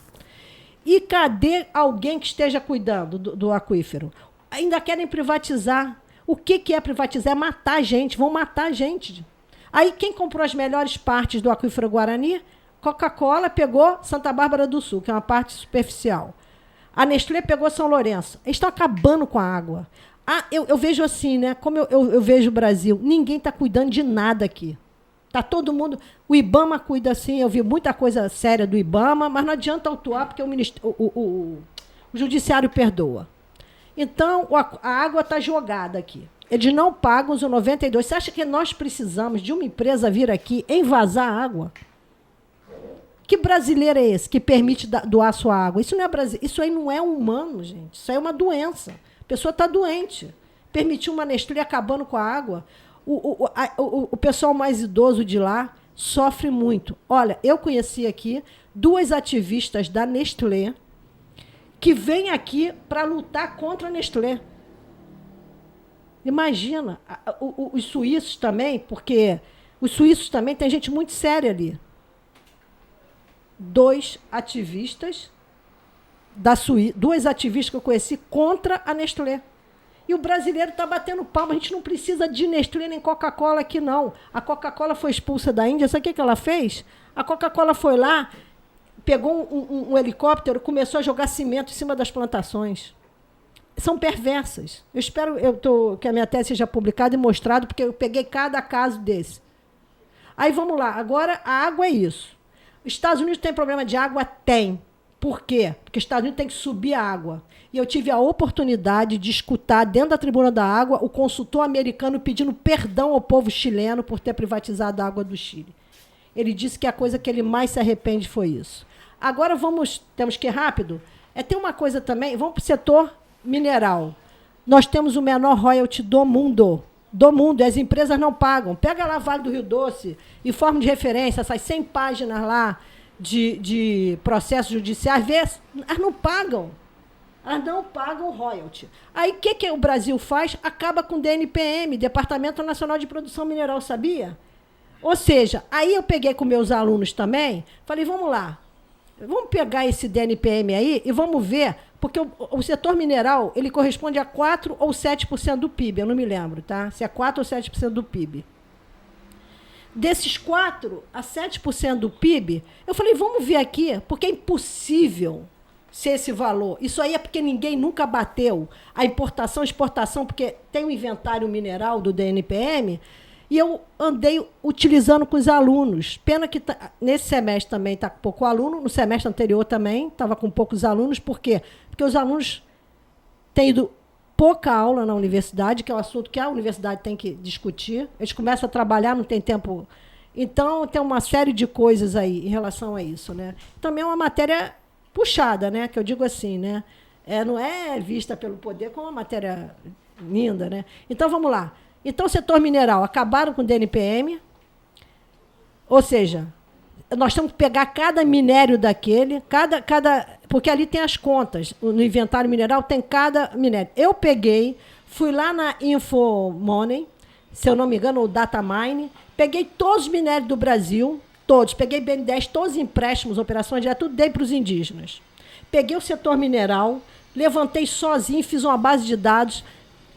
E cadê alguém que esteja cuidando do aquífero? Ainda querem privatizar. O que é privatizar? É matar a gente. Vão matar a gente. Aí, quem comprou as melhores partes do Aquífero Guarani? Coca-Cola pegou Santa Bárbara do Sul, que é uma parte superficial. A Nestlé pegou São Lourenço. Eles estão acabando com a água. Eu vejo assim, né? Como eu vejo o Brasil. Ninguém está cuidando de nada aqui. Tá todo mundo... O IBAMA cuida assim. Eu vi muita coisa séria do IBAMA, mas não adianta autuar, porque o Judiciário perdoa. Então, a água está jogada aqui. Eles não pagam os 92. Você acha que nós precisamos de uma empresa vir aqui envasar a água? Que brasileiro é esse que permite doar sua água? Isso não é isso aí não é humano, gente. Isso aí é uma doença. A pessoa está doente. Permitiu uma Nestlé acabando com a água. O pessoal mais idoso de lá sofre muito. Olha, eu conheci aqui 2 ativistas da Nestlé que vêm aqui para lutar contra a Nestlé. Imagina, os suíços também, porque os suíços também tem gente muito séria ali. 2 ativistas que eu conheci contra a Nestlé. E o brasileiro está batendo palma. A gente não precisa de Nestlé nem Coca-Cola aqui, não. A Coca-Cola foi expulsa da Índia. Sabe o que ela fez? A Coca-Cola foi lá, pegou um helicóptero, começou a jogar cimento em cima das plantações. São perversas. Eu espero que a minha tese seja publicada e mostrada, porque eu peguei cada caso desse. Aí vamos lá. Agora, a água é isso. Os Estados Unidos tem problema de água? Tem. Por quê? Porque os Estados Unidos tem que subir a água. E eu tive a oportunidade de escutar, dentro da Tribuna da Água, o consultor americano pedindo perdão ao povo chileno por ter privatizado a água do Chile. Ele disse que a coisa que ele mais se arrepende foi isso. Agora temos que ir rápido. Tem uma coisa também, vamos para o setor mineral. Nós temos o menor royalty do mundo. Do mundo, as empresas não pagam. Pega lá Vale do Rio Doce, informe de referência, essas 100 páginas lá de processos judiciais, elas não pagam. Elas não pagam royalty. Aí o que o Brasil faz? Acaba com o DNPM, Departamento Nacional de Produção Mineral, sabia? Ou seja, aí eu peguei com meus alunos também, falei, vamos lá, vamos pegar esse DNPM aí e vamos ver, porque o setor mineral, ele corresponde a 4 ou 7% do PIB, eu não me lembro, tá? Se é 4 ou 7% do PIB. Desses 4 a 7% do PIB, eu falei, vamos ver aqui, porque é impossível ser esse valor. Isso aí é porque ninguém nunca bateu a importação e exportação, porque tem o inventário mineral do DNPM, E eu andei utilizando com os alunos. Pena que nesse semestre também está com pouco aluno, no semestre anterior também estava com poucos alunos. Por quê? Porque os alunos têm ido pouca aula na universidade, que é um assunto que a universidade tem que discutir. Eles começam a trabalhar, não tem tempo. Então, tem uma série de coisas aí em relação a isso, né? Também é uma matéria puxada, né? Que eu digo assim, né? Não é vista pelo poder como uma matéria linda, né? Então, vamos lá. Então, o setor mineral, acabaram com o DNPM, ou seja, nós temos que pegar cada minério daquele, porque ali tem as contas, no inventário mineral tem cada minério. Eu peguei, fui lá na InfoMoney, se eu não me engano, ou Datamine, peguei todos os minérios do Brasil, todos, peguei BN10, todos os empréstimos, operações diretas, tudo dei para os indígenas. Peguei o setor mineral, levantei sozinho, fiz uma base de dados,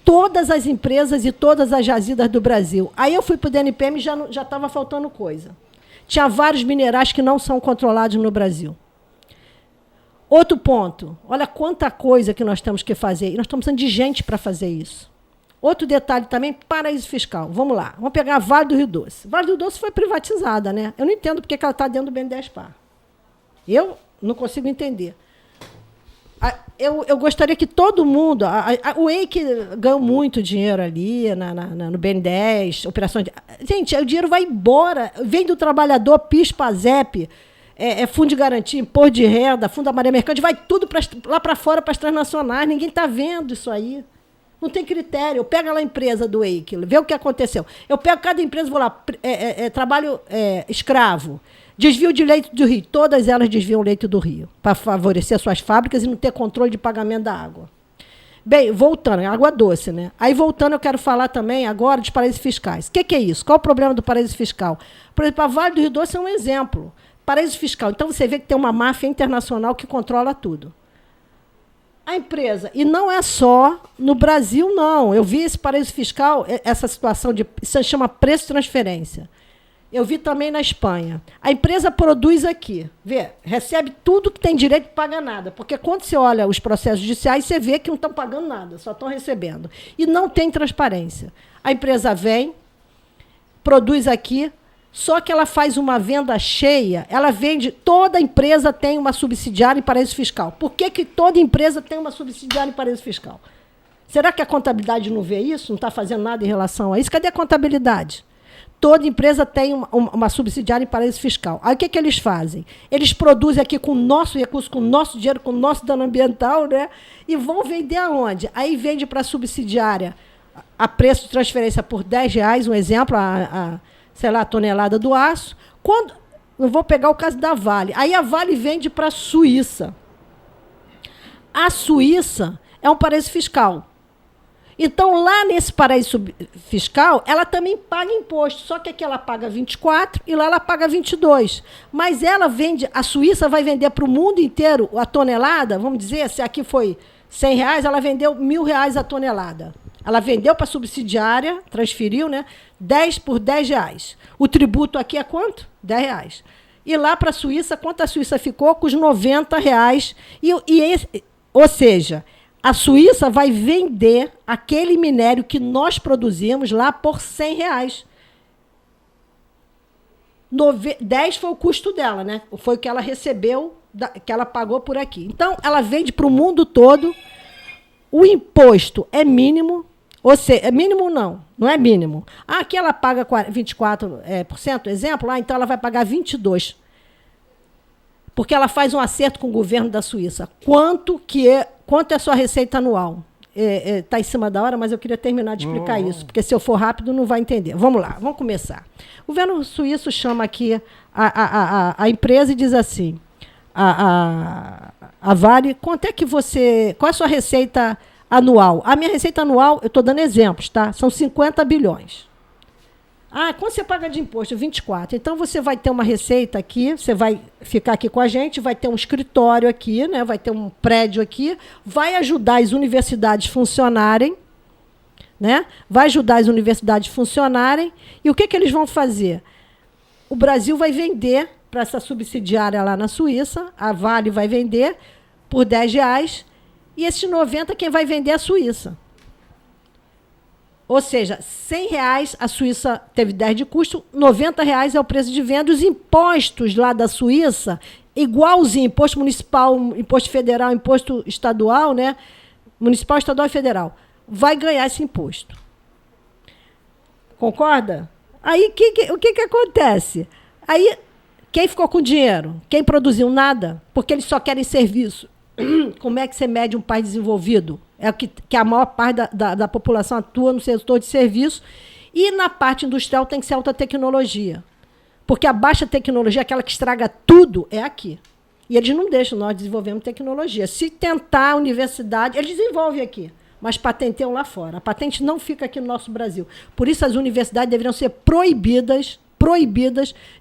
todas as empresas e todas as jazidas do Brasil. Aí eu fui para o DNPM e já estava faltando coisa. Tinha vários minerais que não são controlados no Brasil. Outro ponto, olha quanta coisa que nós temos que fazer. E nós estamos precisando de gente para fazer isso. Outro detalhe também, paraíso fiscal. Vamos lá, vamos pegar a Vale do Rio Doce. Vale do Rio Doce foi privatizada, né? Eu não entendo porque ela está dentro do BNDES-PAR. Eu não consigo entender. Eu gostaria que todo mundo... O EIC ganhou muito dinheiro ali no BN10, operações... Gente, o dinheiro vai embora. Vem do trabalhador, PIS, PASEP, Fundo de Garantia, Imposto de Renda, Fundo da Marinha Mercante, vai tudo lá para fora, para as transnacionais. Ninguém está vendo isso aí. Não tem critério. Eu pego lá a empresa do EIC, vê o que aconteceu. Eu pego cada empresa, vou lá, trabalho escravo, desvio de leito do rio. Todas elas desviam leito do rio, para favorecer as suas fábricas e não ter controle de pagamento da água. Bem, voltando, água doce, né? Aí, voltando, eu quero falar também agora dos paraísos fiscais. O que é isso? Qual o problema do paraíso fiscal? Por exemplo, a Vale do Rio Doce é um exemplo. Paraíso fiscal. Então, você vê que tem uma máfia internacional que controla tudo. A empresa, e não é só no Brasil, não. Eu vi esse paraíso fiscal, essa situação isso se chama preço de transferência. Eu vi também na Espanha. A empresa produz aqui, recebe tudo que tem direito e paga nada. Porque quando você olha os processos judiciais, você vê que não estão pagando nada, só estão recebendo. E não tem transparência. A empresa vem, produz aqui, só que ela faz uma venda cheia, ela vende, toda empresa tem uma subsidiária em paraíso fiscal. Por que toda empresa tem uma subsidiária em paraíso fiscal? Será que a contabilidade não vê isso? Não está fazendo nada em relação a isso? Cadê a contabilidade? Toda empresa tem uma subsidiária em paraíso fiscal. Aí o que eles fazem? Eles produzem aqui com o nosso recurso, com o nosso dinheiro, com o nosso dano ambiental, né? E vão vender aonde? Aí vende para a subsidiária a preço de transferência por R$10, um exemplo, sei lá, a tonelada do aço. Eu vou pegar o caso da Vale. Aí a Vale vende para a Suíça. A Suíça é um paraíso fiscal. Então, lá nesse paraíso fiscal, ela também paga imposto, só que aqui ela paga 24 e lá ela paga 22. Mas ela vende, a Suíça vai vender para o mundo inteiro a tonelada, vamos dizer, se aqui foi R$100, ela vendeu R$1.000 a tonelada. Ela vendeu para a subsidiária, transferiu, né? 10 por R$10. O tributo aqui é quanto? R$10. E lá para a Suíça, quanto a Suíça ficou? Com os R$90. Ou seja, a Suíça vai vender aquele minério que nós produzimos lá por R$100. 10 foi o custo dela, né? Foi o que ela recebeu, que ela pagou por aqui. Então, ela vende para o mundo todo. O imposto é mínimo, ou seja, é mínimo não é mínimo. Aqui ela paga 24%, exemplo, então ela vai pagar 22%. Porque ela faz um acerto com o governo da Suíça. Quanto é a sua receita anual? Está em cima da hora, mas eu queria terminar de explicar isso, porque se eu for rápido não vai entender. Vamos lá, vamos começar. O governo suíço chama aqui a empresa e diz assim, a Vale, qual é a sua receita anual? A minha receita anual, eu estou dando exemplos, tá? São 50 bilhões. Quanto você paga de imposto? 24. Então, você vai ter uma receita aqui, você vai ficar aqui com a gente, vai ter um escritório aqui, né? Vai ter um prédio aqui, vai ajudar as universidades a funcionarem, né? Vai ajudar as universidades a funcionarem. E o que eles vão fazer? O Brasil vai vender para essa subsidiária lá na Suíça, a Vale vai vender por R$10, e esses 90 quem vai vender é a Suíça. Ou seja, R$ 100 a Suíça teve 10 de custo, R$ 90 é o preço de venda. Os impostos lá da Suíça, igualzinho, imposto municipal, imposto federal, imposto estadual, né? Municipal, estadual e federal. Vai ganhar esse imposto. Concorda? Aí o que acontece? Aí quem ficou com dinheiro? Quem produziu nada? Porque eles só querem serviço. Como é que você mede um país desenvolvido? É que a maior parte da população atua no setor de serviço e na parte industrial tem que ser alta tecnologia. Porque a baixa tecnologia, aquela que estraga tudo, é aqui. E eles não deixam nós desenvolvermos tecnologia. Se tentar a universidade, eles desenvolvem aqui, mas patenteiam lá fora. A patente não fica aqui no nosso Brasil. Por isso as universidades deveriam ser proibidas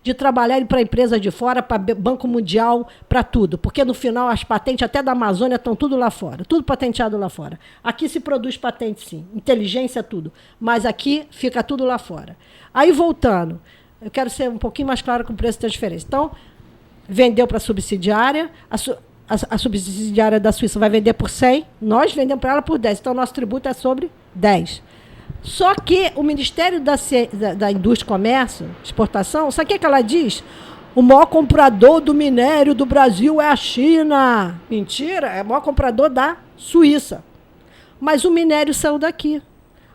de trabalharem para empresas de fora, para Banco Mundial, para tudo. Porque, no final, as patentes até da Amazônia estão tudo lá fora. Tudo patenteado lá fora. Aqui se produz patente, sim. Inteligência, tudo. Mas aqui fica tudo lá fora. Aí, voltando, eu quero ser um pouquinho mais claro com o preço da diferença. Então, vendeu para a subsidiária. A subsidiária da Suíça vai vender por 100. Nós vendemos para ela por 10. Então, nosso tributo é sobre 10. Só que o Ministério da Indústria e Comércio, Exportação, sabe o que ela diz? O maior comprador do minério do Brasil é a China. Mentira, é o maior comprador da Suíça. Mas o minério saiu daqui.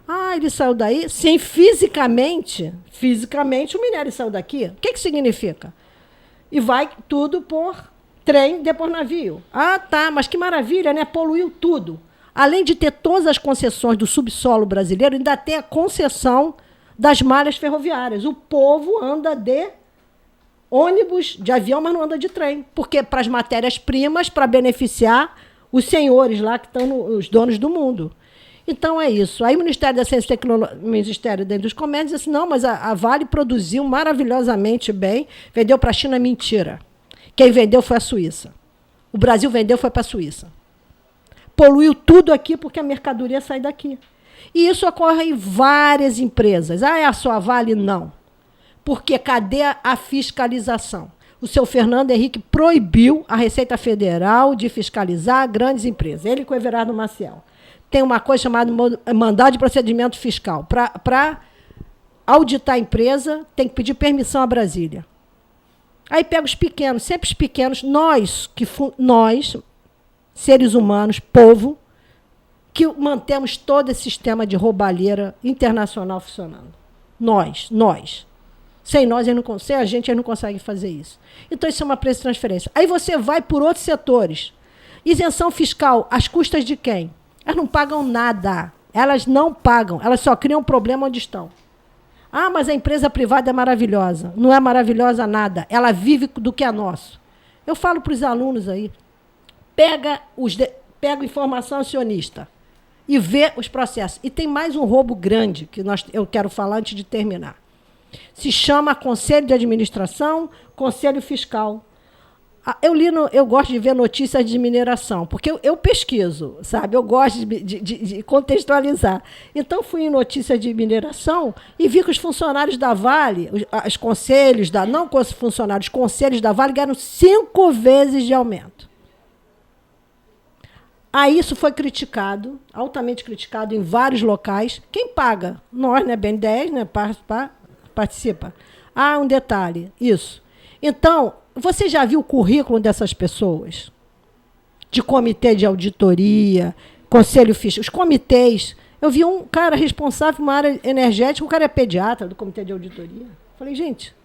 Ah, ele saiu daí? Sim, fisicamente o minério saiu daqui. O que significa? E vai tudo por trem, depois navio. Ah, tá, mas que maravilha, né? Poluiu tudo. Além de ter todas as concessões do subsolo brasileiro, ainda tem a concessão das malhas ferroviárias. O povo anda de ônibus, de avião, mas não anda de trem. Porque para as matérias-primas, para beneficiar os senhores lá, que estão os donos do mundo. Então é isso. Aí o Ministério da Ciência e Tecnologia, o Ministério da Indústria e Comércio diz assim, não, mas a Vale produziu maravilhosamente bem, vendeu para a China, mentira. Quem vendeu foi a Suíça. O Brasil vendeu foi para a Suíça. Poluiu tudo aqui porque a mercadoria sai daqui. E isso ocorre em várias empresas. Ah, é só a Vale? Não. Porque cadê a fiscalização? O seu Fernando Henrique proibiu a Receita Federal de fiscalizar grandes empresas. Ele com o Everardo Maciel. Tem uma coisa chamada mandado de procedimento fiscal. Para auditar a empresa, tem que pedir permissão a Brasília. Aí pega os pequenos, sempre os pequenos, nós, seres humanos, povo, que mantemos todo esse sistema de roubalheira internacional funcionando. Nós. Sem nós, sem a gente, eles não conseguem fazer isso. Então, isso é uma preço de transferência. Aí você vai por outros setores. Isenção fiscal, às custas de quem? Elas não pagam nada. Elas não pagam. Elas só criam problema onde estão. Ah, mas a empresa privada é maravilhosa. Não é maravilhosa nada. Ela vive do que é nosso. Eu falo para os alunos aí, pega informação acionista e vê os processos. E tem mais um roubo grande que eu quero falar antes de terminar. Se chama Conselho de Administração, Conselho Fiscal. Eu gosto de ver notícias de mineração, porque eu pesquiso, sabe? Eu gosto de contextualizar. Então, fui em notícias de mineração e vi que os funcionários da Vale, os conselhos, não funcionários, os conselhos da Vale ganharam 5 vezes de aumento. Aí isso foi criticado, altamente criticado em vários locais. Quem paga? Nós, né? BNDES, né? Participa. Ah, um detalhe, isso. Então, você já viu o currículo dessas pessoas? De comitê de auditoria, conselho fiscal, os comitês. Eu vi um cara responsável por uma área energética, o cara é pediatra do comitê de auditoria. Falei, gente,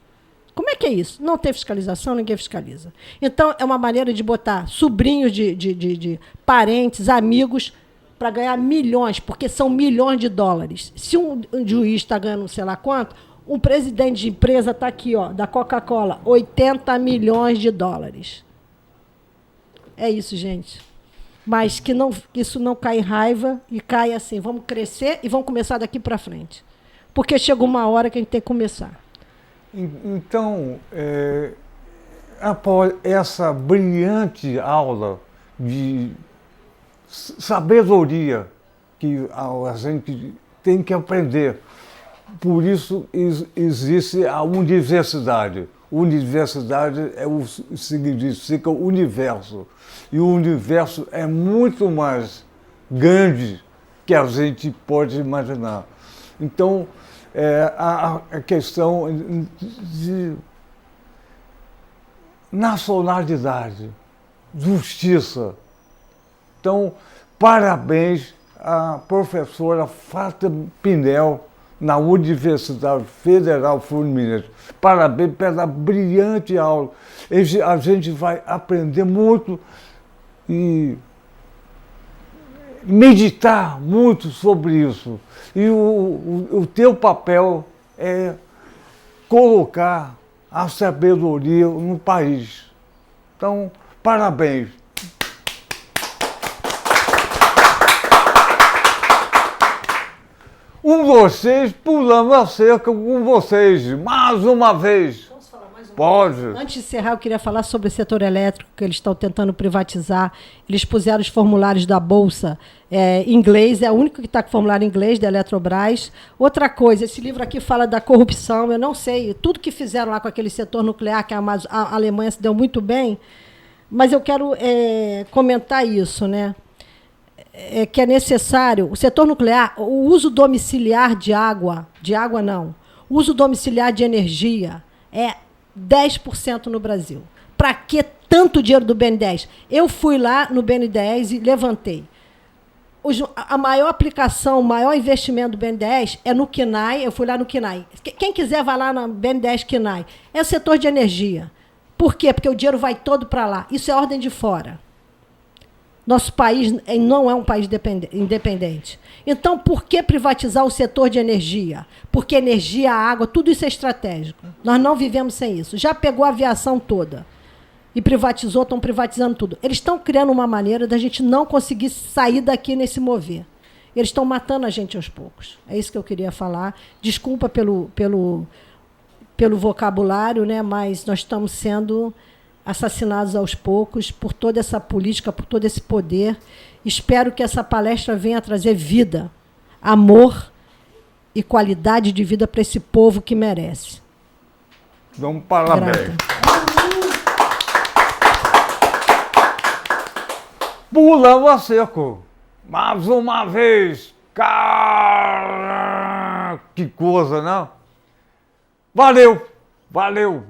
como é que é isso? Não tem fiscalização, ninguém fiscaliza. Então, é uma maneira de botar sobrinhos de parentes, amigos, para ganhar milhões, porque são milhões de dólares. Se um juiz está ganhando sei lá quanto, um presidente de empresa está aqui, ó, da Coca-Cola, 80 milhões de dólares. É isso, gente. Mas que isso não cai em raiva e cai assim, vamos crescer e vamos começar daqui para frente. Porque chega uma hora que a gente tem que começar. Então, após essa brilhante aula de sabedoria que a gente tem que aprender, por isso existe a universidade. Universidade significa universo. E o universo é muito mais grande que a gente pode imaginar. Então, a questão de nacionalidade, justiça. Então, parabéns à professora Fátima Pinel, na Universidade Federal Fluminense. Parabéns pela brilhante aula. A gente vai aprender muito e meditar muito sobre isso. E o teu papel é colocar a sabedoria no país. Então, parabéns. Vocês pulando a cerca com vocês, mais uma vez. Vamos falar mais uma Pode. vez? Antes de encerrar, eu queria falar sobre o setor elétrico, que eles estão tentando privatizar. Eles puseram os formulários da Bolsa em inglês, é o único que está com formulário em inglês, da Eletrobras. Outra coisa, esse livro aqui fala da corrupção, eu não sei, tudo que fizeram lá com aquele setor nuclear, que a Alemanha se deu muito bem, mas eu quero comentar isso, né? Que é necessário, o setor nuclear, o uso domiciliar de água não, o uso domiciliar de energia é 10% no Brasil. Para que tanto dinheiro do BN10? Eu fui lá no BN10 e levantei. A maior aplicação, o maior investimento do BN10 é no KNAI, eu fui lá no KNAI. Quem quiser vai lá no BN10 KNAI. É o setor de energia. Por quê? Porque o dinheiro vai todo para lá. Isso é ordem de fora. Nosso país não é um país independente. Então, por que privatizar o setor de energia? Porque energia, água, tudo isso é estratégico. Nós não vivemos sem isso. Já pegou a aviação toda e privatizou, estão privatizando tudo. Eles estão criando uma maneira da gente não conseguir sair daqui nesse mover. Eles estão matando a gente aos poucos. É isso que eu queria falar. Desculpa pelo vocabulário, né? Mas nós estamos sendo assassinados aos poucos por toda essa política, por todo esse poder. Espero que essa palestra venha trazer vida, amor e qualidade de vida para esse povo que merece. Então, parabéns. Pulando a seco. Mais uma vez. Cara, que coisa, não? Valeu, valeu.